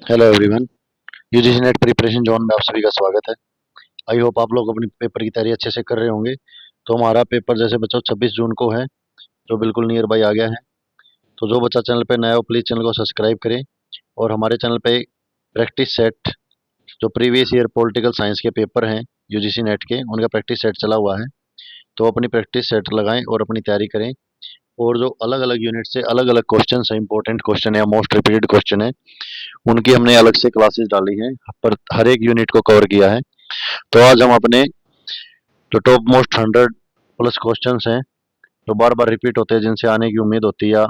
Hello everyone. UGC net preparation zone में आप सभी का स्वागत है। आई होप आप लोग अपनी पेपर की तैयारी अच्छे से कर रहे होंगे। तो हमारा पेपर जैसे बच्चों 26 जून को है, जो बिल्कुल नियर बाई आ गया है। तो जो बच्चा चैनल पे नया हो प्लीज़ चैनल को सब्सक्राइब करें। और हमारे चैनल पे प्रैक्टिस सेट, जो प्रीवियस ईयर पॉलिटिकल साइंस के पेपर हैं यूजीसी नेट के, उनका प्रैक्टिस सेट चला हुआ है। तो अपनी प्रैक्टिस सेट लगाएं और अपनी तैयारी करें। और जो अलग अलग यूनिट से अलग अलग क्वेश्चन है, इंपॉर्टेंट क्वेश्चन है, मोस्ट रिपीटेड क्वेश्चन है, उनकी हमने अलग से क्लासेस डाली हैं, पर हर एक यूनिट को कवर किया है। तो आज हम अपने जो टॉप मोस्ट 100+ क्वेश्चंस हैं, जो बार बार रिपीट होते हैं, जिनसे आने की उम्मीद होती है, या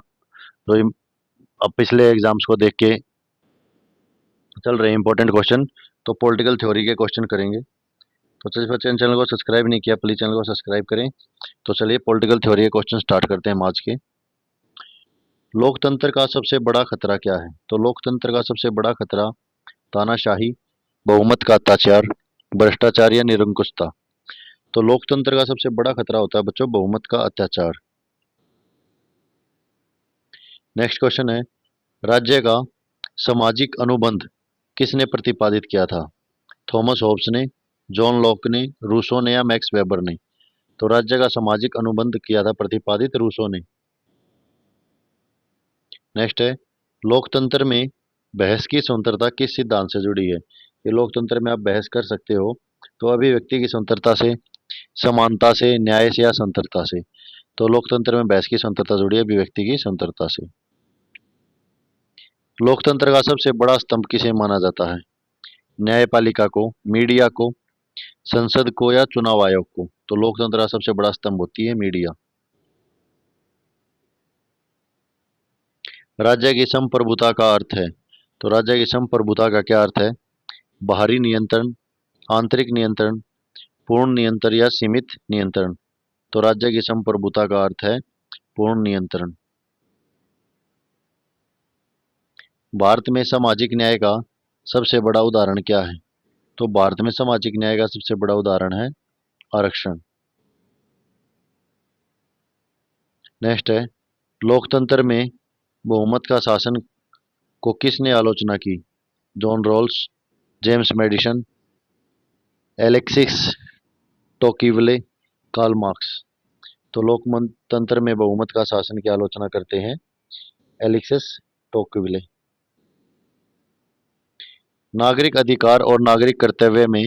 जो अब पिछले एग्जाम्स को देख के चल रहे इंपॉर्टेंट क्वेश्चन, तो पॉलिटिकल थ्योरी के क्वेश्चन करेंगे। तो चलिए बच्चे, चैनल को सब्सक्राइब नहीं किया प्लीज़ चैनल को सब्सक्राइब करें। तो चलिए पॉलिटिकल थ्योरी के क्वेश्चन स्टार्ट करते हैं हम आज के। लोकतंत्र का सबसे बड़ा खतरा क्या है? तो लोकतंत्र का सबसे बड़ा खतरा तानाशाही, बहुमत का अत्याचार, भ्रष्टाचार या निरंकुशता। तो लोकतंत्र का सबसे बड़ा खतरा होता है बच्चों बहुमत का अत्याचार। नेक्स्ट क्वेश्चन है, राज्य का सामाजिक अनुबंध किसने प्रतिपादित किया था? थॉमस होब्स ने, जॉन लॉक ने, रूसो ने या मैक्स वेबर ने। तो राज्य का सामाजिक अनुबंध किया था प्रतिपादित रूसो ने। नेक्स्ट है, लोकतंत्र में बहस की स्वतंत्रता किस सिद्धांत से जुड़ी है? ये लोकतंत्र में आप बहस कर सकते हो, तो अभिव्यक्ति की स्वतंत्रता से, समानता से, न्याय से या स्वतंत्रता से। तो लोकतंत्र में बहस की स्वतंत्रता जुड़ी है अभिव्यक्ति की स्वतंत्रता से। लोकतंत्र का सबसे बड़ा स्तंभ किसे माना जाता है? न्यायपालिका को, मीडिया को, संसद को या चुनाव आयोग को। तो लोकतंत्र का सबसे बड़ा स्तंभ होती है मीडिया। राज्य की संप्रभुता का अर्थ है? तो राज्य की संप्रभुता का क्या अर्थ है? बाहरी नियंत्रण, आंतरिक नियंत्रण, पूर्ण नियंत्रण या सीमित नियंत्रण। तो राज्य की संप्रभुता का अर्थ है पूर्ण नियंत्रण। भारत में सामाजिक न्याय का सबसे बड़ा उदाहरण क्या है? तो भारत में सामाजिक न्याय का सबसे बड़ा उदाहरण है आरक्षण। नेक्स्ट है, लोकतंत्र में बहुमत का शासन को किसने आलोचना की? John Rawls, James Madison, Alexis Tocqueville, Karl Marx. तो लोकतंत्र में बहुमत का शासन की आलोचना करते हैं एलेक्सिस टोकीवले। नागरिक अधिकार और नागरिक कर्तव्य में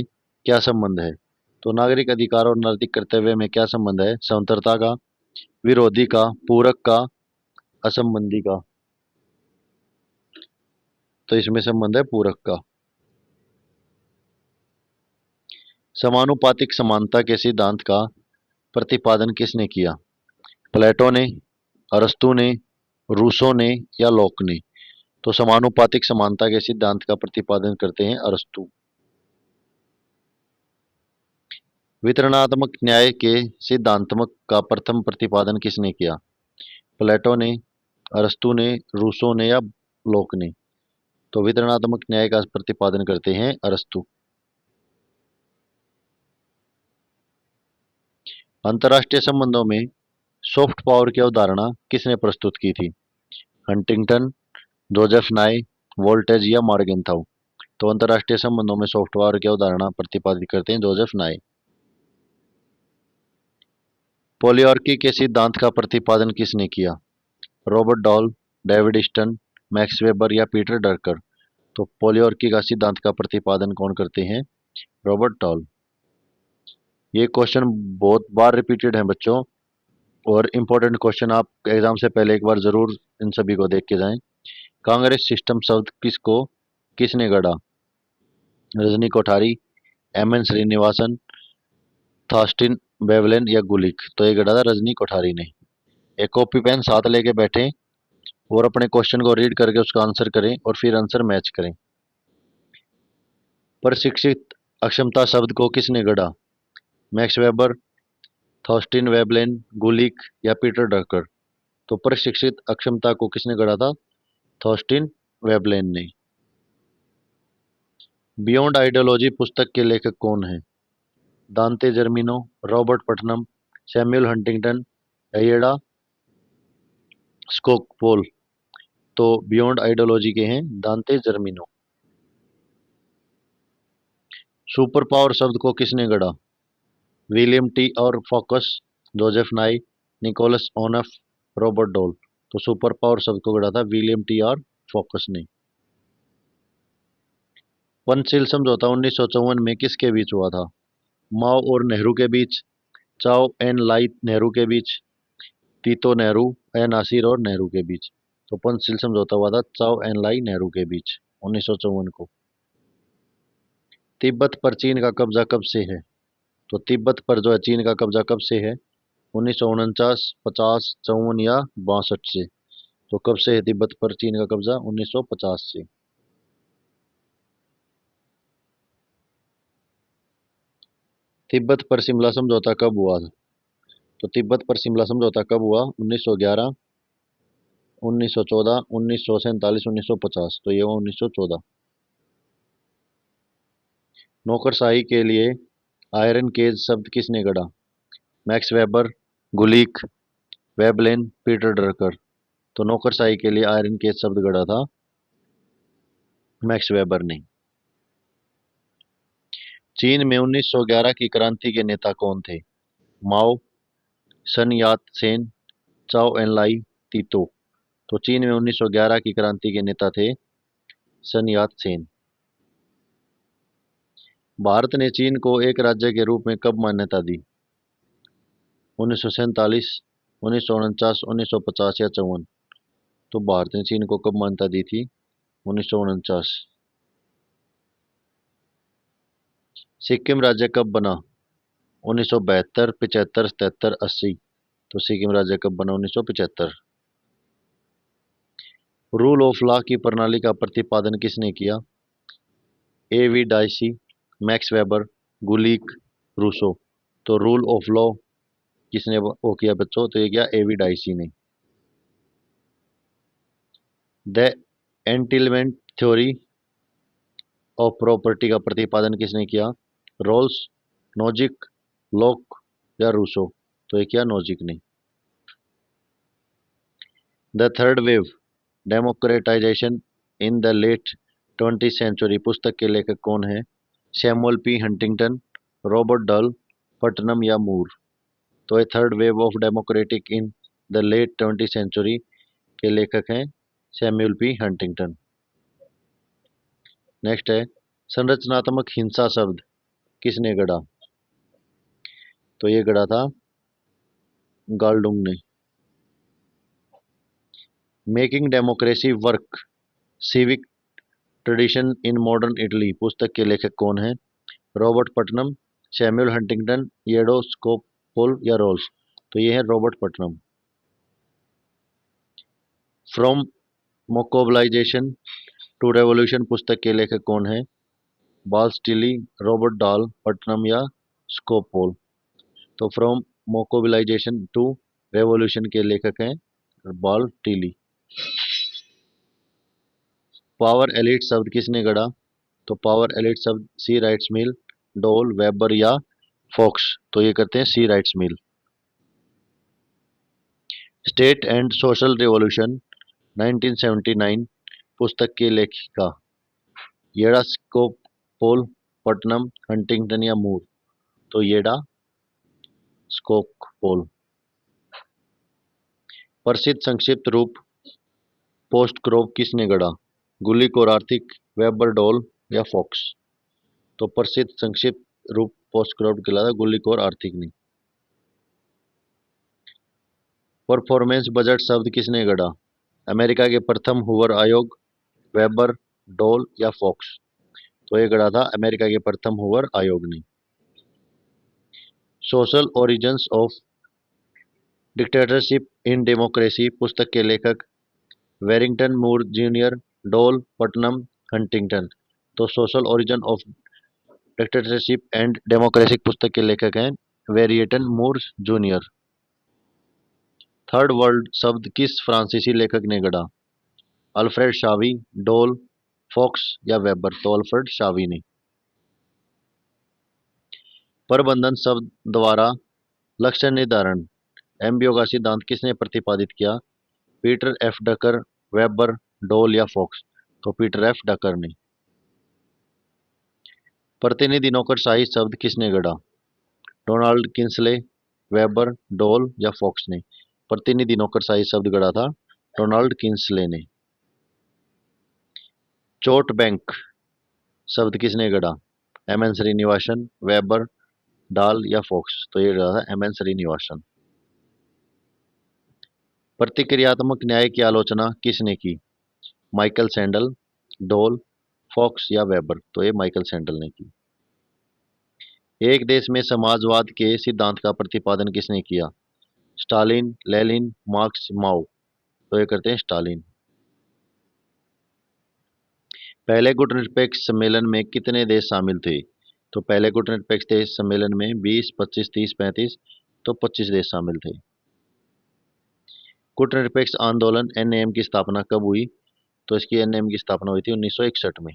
क्या संबंध है? तो नागरिक अधिकार और नागरिक कर्तव्य में क्या संबंध है? स्वतंत्रता का, विरोधी का, पूरक का, असंबंधी का। तो इसमें संबंध है पूरक का। समानुपातिक समानता के सिद्धांत का प्रतिपादन किसने किया? प्लेटो ने, अरस्तू ने, रूसो ने या लॉक ने। तो समानुपातिक समानता के सिद्धांत का प्रतिपादन करते हैं अरस्तू। वितरणात्मक न्याय के सिद्धांतमक का प्रथम प्रतिपादन किसने किया? प्लेटो ने, अरस्तू ने, रूसो ने या लॉक ने। तो वितरणात्मक न्याय का प्रतिपादन करते हैं अरस्तू। अंतर्राष्ट्रीय संबंधों में सॉफ्ट पावर की अवधारणा किसने प्रस्तुत की थी? हंटिंगटन, जोसेफ नाई, वोल्टेज या मॉर्गेनथाउ। तो अंतर्राष्ट्रीय संबंधों में सॉफ्ट पावर की अवधारणा प्रतिपादित करते हैं जोसेफ नाई। पॉलियार्की के सिद्धांत का प्रतिपादन किसने किया? Robert Dahl, David Easton, Max Weber या पीटर ड्रकर। तो पॉलियार्की का सिद्धांत का प्रतिपादन कौन करते हैं? Robert doll. ये क्वेश्चन बहुत बार रिपीटेड है बच्चों, और इम्पोर्टेंट क्वेश्चन, आप एग्जाम से पहले एक बार जरूर इन सभी को देख के जाएं। कांग्रेस सिस्टम शब्द किसने गढ़ा? रजनी कोठारी, एम एन श्रीनिवासन, थॉस्टिन बेवलेन या गुलिक। तो ये गढ़ा था रजनी कोठारी ने। एक कॉपी पेन साथ लेके बैठें और अपने क्वेश्चन को रीड करके उसका आंसर करें और फिर आंसर मैच करें। प्रशिक्षित अक्षमता शब्द को किसने गढ़ा? मैक्स वेबर, थॉस्टिन वेबलेन, गुलिक या पीटर ड्रकर। तो प्रशिक्षित अक्षमता को किसने गढ़ा था? थॉस्टिन वेबलेन ने। बियॉन्ड आइडियोलॉजी पुस्तक के लेखक कौन है? दांते जर्मिनो, रॉबर्ट पटनम, सैमुअल हंटिंगटन, एयडा स्कोकपोल। तो बियॉन्ड आइडियोलॉजी के हैं दांते जर्मिनो। सुपर पावर शब्द को किसने गढ़ा? William T R Fox, Joseph Nye, Nicholas Onuf, Robert Dahl. तो सुपर पावर शब्द को गढ़ा था विलियम टी और फोकस ने। पंचशील समझौता 1954 में किसके बीच हुआ था? माओ और नेहरू के बीच, चाओ एन लाई नेहरू के बीच, टीतो नेहरू ए नासिर और नेहरू के बीच। तो पंचशील समझौता हुआ था चाओ एन लाई नेहरू के बीच 1954 को। तिब्बत पर चीन का कब्जा कब से है? तो तिब्बत पर जो है चीन का कब्जा कब से है? 1949, 50, 54 या 62 से। तो कब से है तिब्बत पर चीन का कब्जा? 1950 से। तिब्बत पर शिमला समझौता कब हुआ था? तो तिब्बत पर शिमला समझौता कब हुआ? 1911, 1914, 1947, 1950। तो ये हुआ 1914। नौकरशाही के लिए आयरन केज शब्द किसने गढ़ा? Max Weber, Gulick, Veblen, Peter Drucker. तो नौकरशाही के लिए आयरन केज शब्द गढ़ा था मैक्स वेबर ने। चीन में 1911 की क्रांति के नेता कौन थे? माओ, सन यात सेन, चाओ एनलाई, तीतो। तो चीन में 1911 की क्रांति के नेता थे सन यात सेन। भारत ने चीन को एक राज्य के रूप में कब मान्यता दी? 1947, 1949, 1950 या 54। तो भारत ने चीन को कब मान्यता दी थी? 1949। सिक्किम राज्य कब बना? 1972, 75, 77, 80। तो सिक्किम राज्य कब बना? 1975। रूल ऑफ लॉ की प्रणाली का प्रतिपादन किसने किया? A V Dicey, Max Weber, Gulick, Rousseau. तो रूल ऑफ लॉ किसने वो किया बच्चों? तो ये किया ए वी डाइसी ने। The entitlement theory of property का प्रतिपादन किसने किया? रोल्स, नोजिक, लॉक या रूसो। तो ये किया नोजिक ने। The third wave democratization in the late 20th century पुस्तक के लेखक कौन है? Samuel P Huntington, Robert Dahl, Putnam या मूर। तो ये third wave of democratic in the late 20th century के लेखक हैं सैमुअल पी हंटिंगटन। नेक्स्ट है संरचनात्मक हिंसा शब्द किसने गढ़ा? तो ये गढ़ा था गाल्डुंग ने। Making democracy work, civic tradition in modern Italy पुस्तक के लेखक कौन है? Robert Putnam, Samuel Huntington, Theda Skocpol या रोल्स। तो ये है Robert Putnam. From mobilization to revolution पुस्तक के लेखक कौन है? बाल स्टिली, रॉबर्ट डाल, पटनम या स्कोपोल। तो फ्रॉम मोकोबलाइजेशन टू रेवोल्यूशन के लेखक हैं बाल टीली। पावर एलिट शब्द किसने गढ़ा? तो पावर एलिट शब्द सी राइट्स मिल, डोल, वेबर या फॉक्स। तो ये करते हैं C Wright Mill. State and social revolution 1979 पुस्तक की लेखिका येडा स्कोपोल, पटनम, हंटिंगटन या मूर। तो येडा स्कोपोल। प्रसिद्ध संक्षिप्त रूप पोस्ट क्रॉप किसने गढ़ा? गुलिक और आर्थिक, वेबर, डोल या फॉक्स। तो प्रसिद्ध संक्षिप्त रूप पोस्ट क्रॉप कहलाता गुलिक और आर्थिक ने। परफॉर्मेंस बजट शब्द किसने गढ़ा? अमेरिका के प्रथम हूवर आयोग, वेबर, डोल या फॉक्स। तो ये गढ़ा था अमेरिका के प्रथम हूवर आयोग ने। Social origins of dictatorship in democracy पुस्तक के लेखक वेरिंगटन मूर जूनियर, डोल, पटनम, हंटिंगटन। तो social origin of dictatorship and democracy पुस्तक के लेखक हैं वेरिएटन मूर जूनियर। थर्ड वर्ल्ड शब्द किस फ्रांसीसी लेखक ने गढ़ा? अल्फ्रेड शावी, डोल, फॉक्स या वेबर। तो अल्फ्रेड शावी ने। प्रबंधन शब्द द्वारा लक्ष्य निर्धारण एमबीओ का सिद्धांत किसने प्रतिपादित किया? पीटर एफ डकर, वेबर, डोल या फॉक्स। तो पीटर एफ डकर ने। प्रतिनिधि नौकरशाही शब्द किसने गढ़ा? डोनाल्ड किंसले, वेबर, डोल या फॉक्स ने? प्रतिनिधि नौकरशाही शब्द गढ़ा था डोनाल्ड किंसले ने। चोट बैंक शब्द किसने गढ़ा? एम एन श्रीनिवासन, वेबर, डाल या फॉक्स? तो ये गढ़ा था एम एन श्रीनिवासन। प्रतिक्रियात्मक न्याय की आलोचना किसने की? माइकल सैंडल, डोल, फॉक्स या वेबर? तो ये माइकल सैंडल ने की। एक देश में समाजवाद के सिद्धांत का प्रतिपादन किसने किया? स्टालिन, लेनिन, मार्क्स, माओ? तो ये करते हैं स्टालिन। पहले गुटनिरपेक्ष सम्मेलन में कितने देश शामिल थे? तो पहले गुटनिरपेक्ष देश सम्मेलन में 20, 25, 30, 35, तो 25 देश शामिल थे। गुटनिरपेक्ष आंदोलन एनएम की स्थापना कब हुई? तो इसकी एनएम की स्थापना हुई थी 1961 में।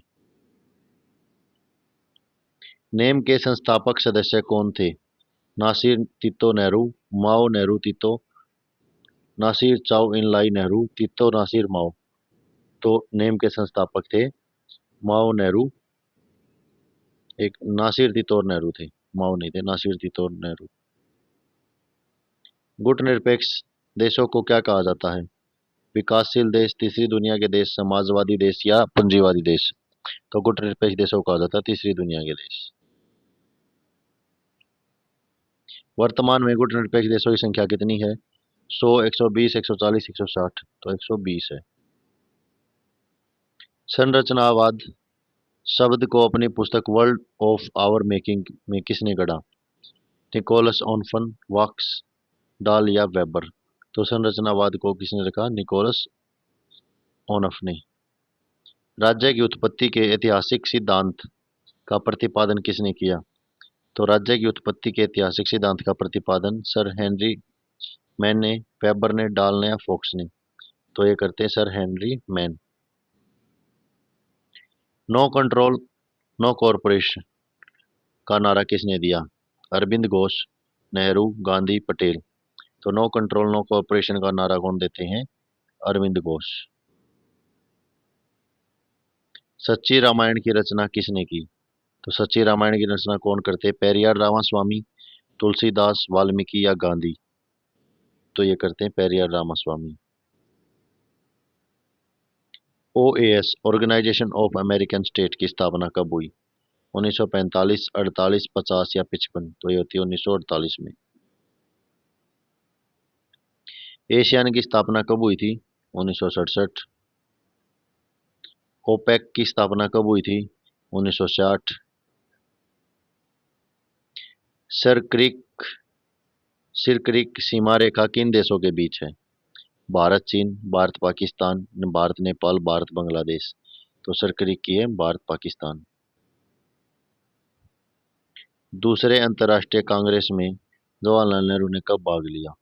नेम के संस्थापक सदस्य कौन थे? नासिर तितो नेहरू, माओ नेहरू तितो, नासिर चाउ इन लाई नेहरू, तितो नासिर माओ? तो नेम के संस्थापक थे माओ नेहरू, एक नासिर तितोर नेहरू थे, माओ नहीं थे, नासिर तितोर नेहरू। गुटनिरपेक्ष देशों को क्या कहा जाता है? विकासशील देश, तीसरी दुनिया के देश, समाजवादी देश या पूंजीवादी देश? तो गुटनिरपेक्ष देशों को कहा जाता है तीसरी दुनिया के देश। वर्तमान में गुटनिरपेक्ष देशों की संख्या कितनी है? 100, 120, 140, 160? तो 120 है। संरचनावाद शब्द को अपनी पुस्तक वर्ल्ड ऑफ आवर मेकिंग में किसने गढ़ा? निकोलस ऑनफन, वॉक्स, डाल या वेबर? तो संरचनावाद को किसने रखा? निकोलस ओनफ ने। राज्य की उत्पत्ति के ऐतिहासिक सिद्धांत का प्रतिपादन किसने किया? तो राज्य की उत्पत्ति के ऐतिहासिक सिद्धांत का प्रतिपादन सर हेनरी मैन ने, वेबर ने, डाल ने या फोक्स ने? तो ये करते हैं sir Henry Maine. No control no corporation का नारा किसने दिया? अरविंद घोष, नेहरू, गांधी, पटेल? तो नो कंट्रोल नो कॉरपोरेशन का नारा कौन देते हैं? अरविंद घोष। सच्ची रामायण की रचना किसने की? तो सच्ची रामायण की रचना कौन करते? पेरियार रामास्वामी, तुलसीदास, वाल्मीकि या गांधी? तो ये करते हैं Periyar Ramaswamy. OAS organization of American state की स्थापना कब हुई? 1945, 48, 50 या 55? तो ये होती है 1948 में। एशियान की स्थापना कब हुई थी? 1967। ओपेक की स्थापना कब हुई थी? 1960। सरक्रिक सिरक्रिक सीमा रेखा किन देशों के बीच है? भारत चीन, भारत पाकिस्तान, भारत नेपाल, भारत बांग्लादेश? तो सरक्रिक की है भारत पाकिस्तान। दूसरे अंतर्राष्ट्रीय कांग्रेस में जवाहरलाल नेहरू ने कब भाग लिया?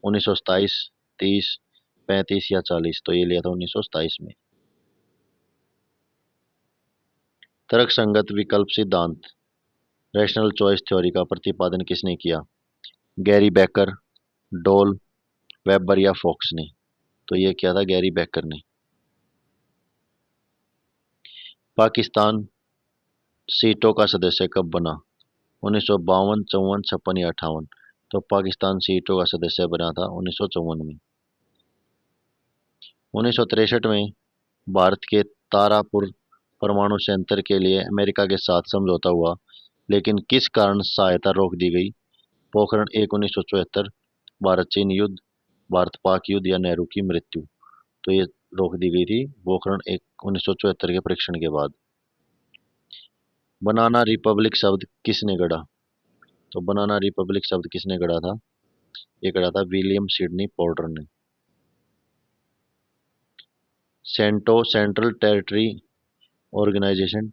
1927, 30, 35 या 40? तो ये लिया था 1927 में। तर्कसंगत विकल्प सिद्धांत रैशनल चॉइस थ्योरी का प्रतिपादन किसने किया? गैरी बेकर, डोल, वेबर या फोक्स ने? तो ये किया था गैरी बेकर ने। पाकिस्तान सीटों का सदस्य कब बना? 1952, 54, 56 या 58? तो पाकिस्तान सीटों का सदस्य बना था 1954 में। 1963 में भारत के तारापुर परमाणु संयंत्र के लिए अमेरिका के साथ समझौता हुआ, लेकिन किस कारण सहायता रोक दी गई? पोखरण 1, 1974, भारत चीन युद्ध, भारत पाक युद्ध या नेहरू की मृत्यु? तो ये रोक दी गई थी पोखरण 1, 1974 के परीक्षण के बाद। बनाना रिपब्लिक शब्द किसने गढ़ा? तो बनाना रिपब्लिक शब्द किसने गढ़ा था? ये गढ़ा था विलियम सिडनी पोर्टर ने। सेंट्रल टेरिटरी ऑर्गेनाइजेशन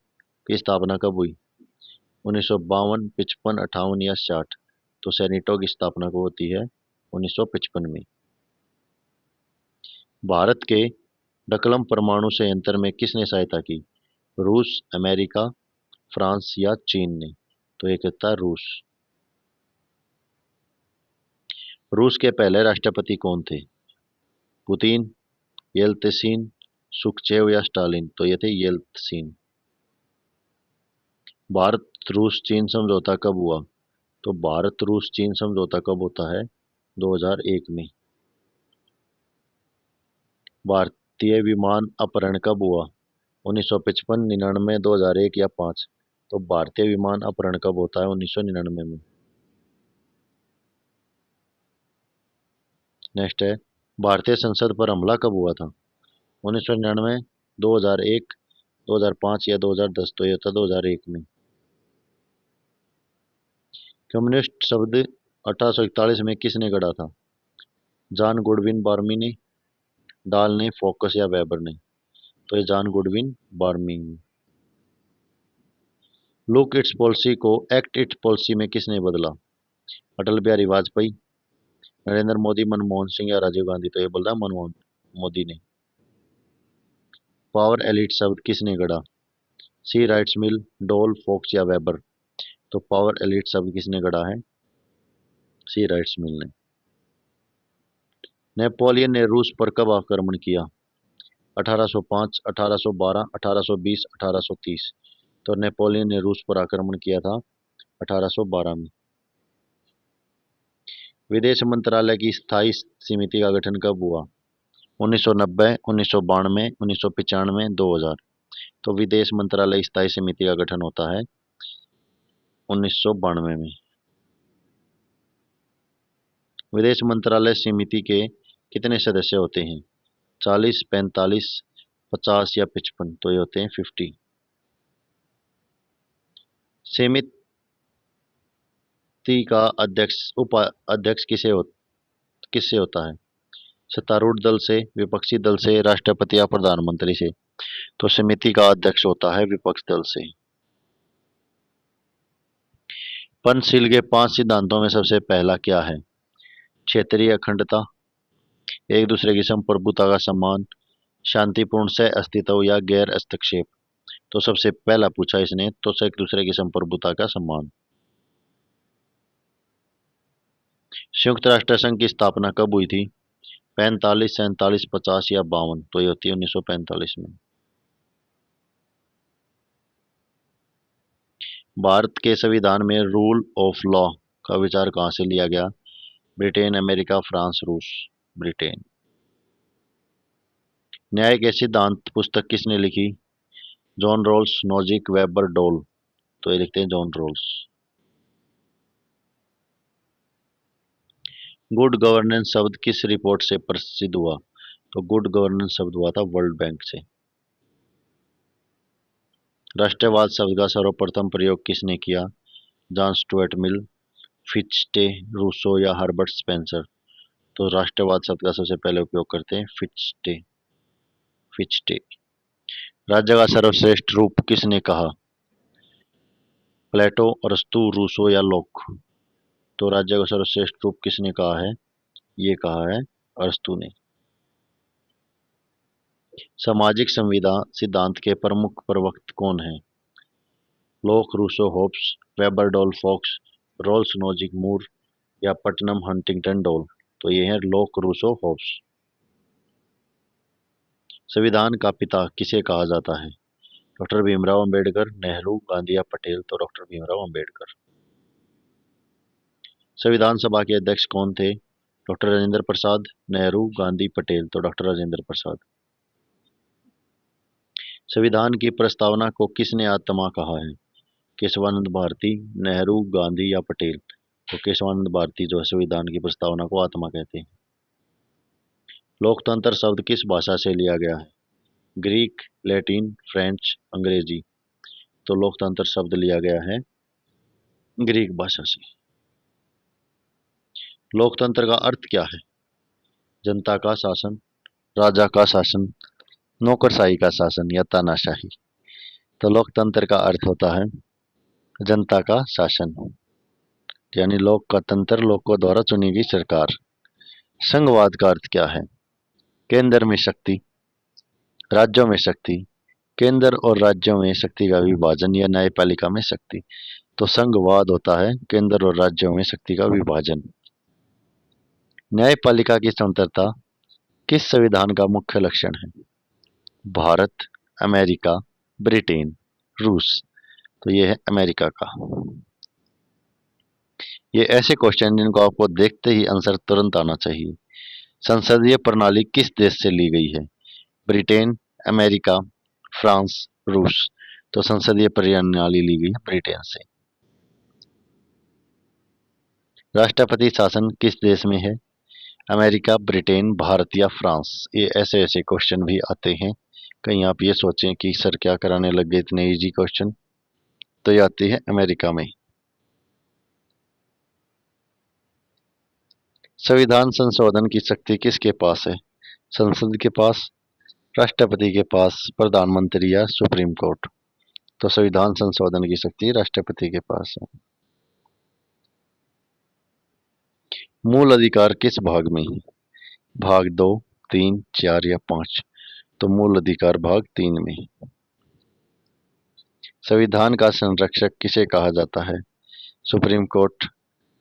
की स्थापना कब हुई? 1952, 55, 58 या 60? तो सेनेटो की स्थापना को होती है 1955 में। भारत के डकलम परमाणु संयंत्र में किसने सहायता की? रूस, अमेरिका, फ्रांस या चीन ने? तो ये कहता है रूस। रूस के पहले राष्ट्रपति कौन थे? पुतिन, येल्त्सिन, सुखचेव या स्टालिन? तो ये थे येल्त्सिन। भारत रूस चीन समझौता कब हुआ? तो भारत रूस चीन समझौता कब होता है? 2001 में। भारतीय विमान अपहरण कब हुआ? 1955, 99, 2001 या 5? तो भारतीय विमान अपहरण कब होता है? 1999 में। नेक्स्ट है, भारतीय संसद पर हमला कब हुआ था? 1999, 2001, 2005 या 2010? तो ये था 2001 में। कम्युनिस्ट शब्द 1841 में किसने गढ़ा था? जॉन गुडविन बार्मी ने, डाल ने, फोकस या वेबर ने? तो ये जॉन गुडविन बार्मी ने। लुक इट्स पॉलिसी को एक्ट इट पॉलिसी में किसने बदला? अटल बिहारी वाजपेयी, नरेंद्र मोदी, मनमोहन सिंह या राजीव गांधी? तो ये बोल रहा है मनमोहन मोदी ने। पावर एलिट शब्द किसने गढ़ा? सी राइट्स मिल, डोल, फोक्स या वेबर? तो पावर एलिट शब्द किसने गढ़ा है? सी राइट्स मिल ने। नेपोलियन ने रूस पर कब आक्रमण किया? 1805, 1812, 1820, 1830? तो नेपोलियन ने रूस पर आक्रमण किया था 1812 में। विदेश मंत्रालय की स्थायी समिति का गठन कब हुआ? 1990, 1992, 1995, 2000? तो विदेश मंत्रालय स्थायी समिति का गठन होता है 1992 में। विदेश मंत्रालय समिति के कितने सदस्य होते हैं? 40, 45, 50 या 55? तो ये होते हैं 50। समिति का अध्यक्ष उपाध्यक्ष किससे होता है? सत्तारूढ़ दल से, विपक्षी दल से, राष्ट्रपति या प्रधानमंत्री से? तो समिति का अध्यक्ष होता है विपक्ष दल से। पंचशील के 5 सिद्धांतों में सबसे पहला क्या है? क्षेत्रीय अखंडता, एक दूसरे की संप्रभुता का सम्मान, शांतिपूर्ण सह अस्तित्व या गैर हस्तक्षेप? तो सबसे पहला पूछा इसने तो एक दूसरे की संप्रभुता का सम्मान। संयुक्त राष्ट्र संघ की स्थापना कब हुई थी? 45, 47, 50 या 52? तो ये होती है 1945 में। भारत के संविधान में रूल ऑफ लॉ का विचार कहाँ से लिया गया? ब्रिटेन, अमेरिका, फ्रांस, रूस? ब्रिटेन। न्याय के सिद्धांत पुस्तक किसने लिखी? जॉन रोल्स, नोजिक, वेबर, डोल? तो ये लिखते हैं जॉन रोल्स। गुड गवर्नेंस शब्द किस रिपोर्ट से प्रसिद्ध हुआ? तो गुड गवर्नेंस शब्द हुआ था वर्ल्ड बैंक से। राष्ट्रवाद शब्द का सर्वप्रथम प्रयोग किसने किया? जॉन स्टुअर्ट मिल, फिट्जडे, रूसो या हर्बर्ट स्पेंसर? तो राष्ट्रवाद शब्द का सबसे पहले उपयोग करते हैं फिट्जडे। फिट्जडे। राज्य का सर्वश्रेष्ठ रूप किसने कहा? प्लेटो, अरस्तु, रूसो या लोक? तो राज्य का सर्वश्रेष्ठ रूप किसने कहा है? ये कहा है अरस्तु ने। सामाजिक संविदा सिद्धांत के प्रमुख प्रवक्ता कौन है? लोक, रूसो, होब्स, वेबर, डोल, फॉक्स, रोल्स, नोजिक, मूर या पटनम, हंटिंगटन, डोल? तो ये है लोक, रूसो, होब्स। संविधान का पिता किसे कहा जाता है? डॉक्टर भीमराव अंबेडकर, नेहरू, गांधी या पटेल? तो डॉक्टर भीमराव अंबेडकर। संविधान सभा के अध्यक्ष कौन थे? डॉक्टर राजेंद्र प्रसाद, नेहरू, गांधी, पटेल? तो डॉक्टर राजेंद्र प्रसाद। संविधान की प्रस्तावना को किसने आत्मा कहा है? केशवानंद भारती, नेहरू, गांधी या पटेल? तो केशवानंद भारती जो है संविधान की प्रस्तावना को आत्मा कहते हैं। लोकतंत्र शब्द किस भाषा से लिया गया है? ग्रीक, लैटिन, फ्रेंच, अंग्रेजी? तो लोकतंत्र शब्द लिया गया है ग्रीक भाषा से। लोकतंत्र का अर्थ क्या है? जनता का शासन, राजा का शासन, नौकरशाही का शासन या तानाशाही? तो लोकतंत्र का अर्थ होता है जनता का शासन, यानी लोक का तंत्र, लोगों द्वारा चुनी गई सरकार। संघवाद का अर्थ क्या है? केंद्र में शक्ति, राज्यों में शक्ति, केंद्र और राज्यों में शक्ति का विभाजन या न्यायपालिका में शक्ति? तो संघवाद होता है केंद्र और राज्यों में शक्ति का विभाजन। न्यायपालिका की स्वतंत्रता किस संविधान का मुख्य लक्षण है? भारत, अमेरिका, ब्रिटेन, रूस? तो ये है अमेरिका का। ये ऐसे क्वेश्चन जिनको आपको देखते ही आंसर तुरंत आना चाहिए। संसदीय प्रणाली किस देश से ली गई है? ब्रिटेन, अमेरिका, फ्रांस, रूस। तो संसदीय प्रणाली ली गई है ब्रिटेन से। राष्ट्रपति शासन किस देश में है? अमेरिका, ब्रिटेन, भारत या फ्रांस। ये ऐसे ऐसे क्वेश्चन भी आते हैं। कहीं आप ये सोचें कि सर क्या कराने लग गए इतने इजी क्वेश्चन। तो ये आती है अमेरिका में। संविधान संशोधन की शक्ति किसके पास है? संसद के पास, राष्ट्रपति के पास, प्रधानमंत्री या सुप्रीम कोर्ट। तो संविधान संशोधन की शक्ति राष्ट्रपति के पास है। मूल अधिकार किस भाग में है? भाग 2, 3, 4 या 5। तो मूल अधिकार भाग 3 में। संविधान का संरक्षक किसे कहा जाता है? सुप्रीम कोर्ट,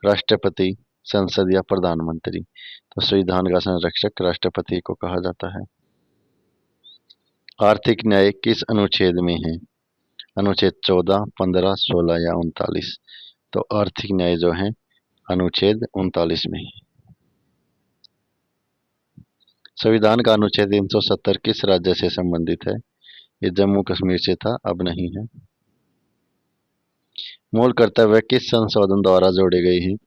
राष्ट्रपति, संसद या प्रधानमंत्री। तो संविधान का संरक्षक राष्ट्रपति को कहा जाता है। आर्थिक न्याय किस अनुच्छेद में है? अनुच्छेद 14, 15, 16 या 39। तो आर्थिक न्याय जो है अनुच्छेद 39 में है। संविधान का अनुच्छेद 370 किस राज्य से संबंधित है? ये जम्मू कश्मीर से था, अब नहीं है। मूल कर्तव्य किस संशोधन द्वारा जोड़े गए हैं?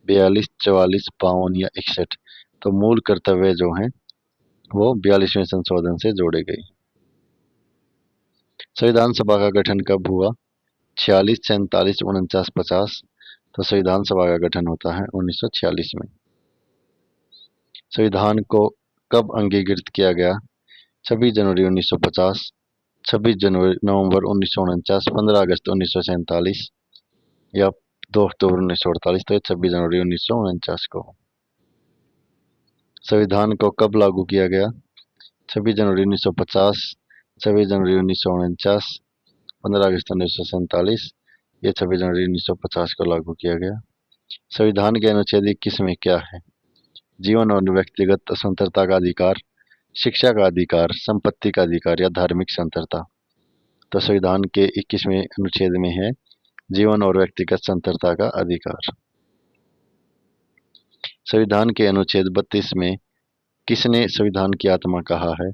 42, 44, 52 या 61। तो मूल कर्तव्य जो हैं वो 42वें संशोधन से जोड़े गए। संविधान सभा का गठन कब हुआ? 46, 47, 49, 50। तो संविधान सभा का गठन होता है 1946 में। संविधान को कब अंगीकृत किया गया? 26 जनवरी 1950, 26 जनवरी नवंबर 1949, 15 अगस्त 1947 या 2 अक्टूबर 1948। तो 26 जनवरी 1949 को। संविधान को कब लागू किया गया? 26 जनवरी 1950, 26 जनवरी 1949, 15 अगस्त 1947 या 26 जनवरी 1950 को लागू किया गया। संविधान के अनुच्छेद 21 में क्या है? जीवन और व्यक्तिगत स्वतंत्रता का अधिकार, शिक्षा का अधिकार, संपत्ति का अधिकार या धार्मिक स्वतंत्रता। तो संविधान के 21वें अनुच्छेद में है जीवन और व्यक्तिगत स्वतंत्रता का अधिकार। संविधान के अनुच्छेद 32 में किसने संविधान की आत्मा कहा है?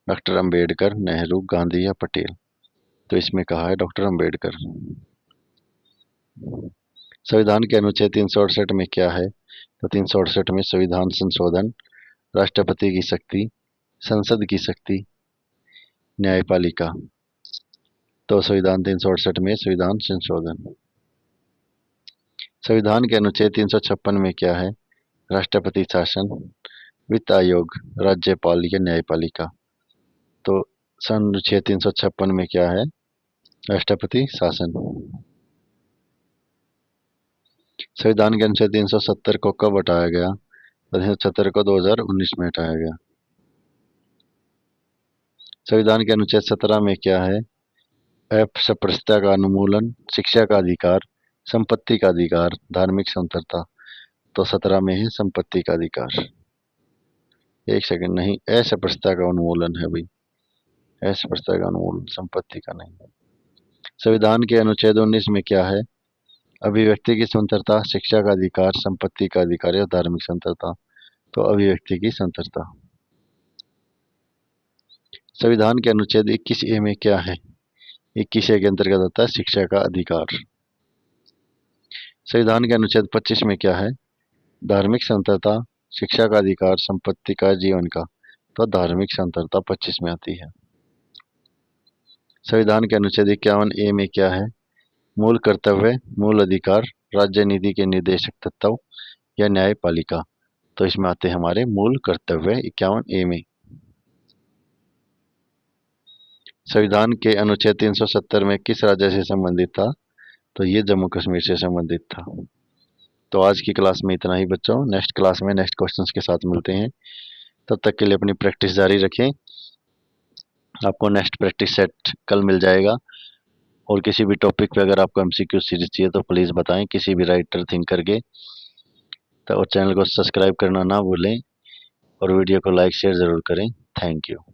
डॉक्टर अंबेडकर, नेहरू, गांधी या पटेल। तो इसमें कहा है डॉक्टर अंबेडकर। संविधान के अनुच्छेद 368 में क्या है? तो 368 में संविधान संशोधन, राष्ट्रपति की शक्ति, संसद की शक्ति, न्यायपालिका। तो संविधान 368 में संविधान संशोधन। संविधान के अनुच्छेद 356 में क्या है? राष्ट्रपति शासन, वित्त आयोग, राज्यपाल या न्यायपालिका। तो अनुच्छेद 356 में क्या है? राष्ट्रपति शासन। संविधान के अनुच्छेद 370 को कब हटाया गया? 370 को 2019 में हटाया गया। संविधान के अनुच्छेद 17 में क्या है? अस्पृश्यता का उन्मूलन, शिक्षा का अधिकार, संपत्ति का अधिकार, धार्मिक स्वतंत्रता। तो 17 में है संपत्ति का अधिकार। एक सेकंड, नहीं, अस्पृश्यता का उन्मूलन है भाई, अस्पृश्यता का उन्मूलन, संपत्ति का नहीं। संविधान के अनुच्छेद 19 में क्या है? अभिव्यक्ति की स्वतंत्रता, शिक्षा का अधिकार, संपत्ति का अधिकार या धार्मिक स्वतंत्रता। तो अभिव्यक्ति की स्वतंत्रता। संविधान के अनुच्छेद 21A में क्या है? 21A के अंतर्गत आता है शिक्षा का अधिकार। संविधान के अनुच्छेद 25 में क्या है? धार्मिक स्वतंत्रता, शिक्षा का अधिकार, संपत्ति का, जीवन का। तो धार्मिक स्वतंत्रता 25 में आती है। संविधान के अनुच्छेद 51A में क्या है? मूल कर्तव्य, मूल अधिकार, राज्य नीति के निर्देशक तत्व या न्यायपालिका। तो इसमें आते हैं हमारे मूल कर्तव्य 51A में। संविधान के अनुच्छेद 370 में किस राज्य से संबंधित था? तो ये जम्मू कश्मीर से संबंधित था। तो आज की क्लास में इतना ही बच्चों। नेक्स्ट क्लास में नेक्स्ट क्वेश्चंस के साथ मिलते हैं। तब तक के लिए अपनी प्रैक्टिस जारी रखें। आपको नेक्स्ट प्रैक्टिस सेट कल मिल जाएगा। और किसी भी टॉपिक पे अगर आपको एमसीक्यू सीरीज चाहिए तो प्लीज़ बताएं, किसी भी राइटर थिंकर के। तो और चैनल को सब्सक्राइब करना ना भूलें और वीडियो को लाइक शेयर ज़रूर करें। Thank you.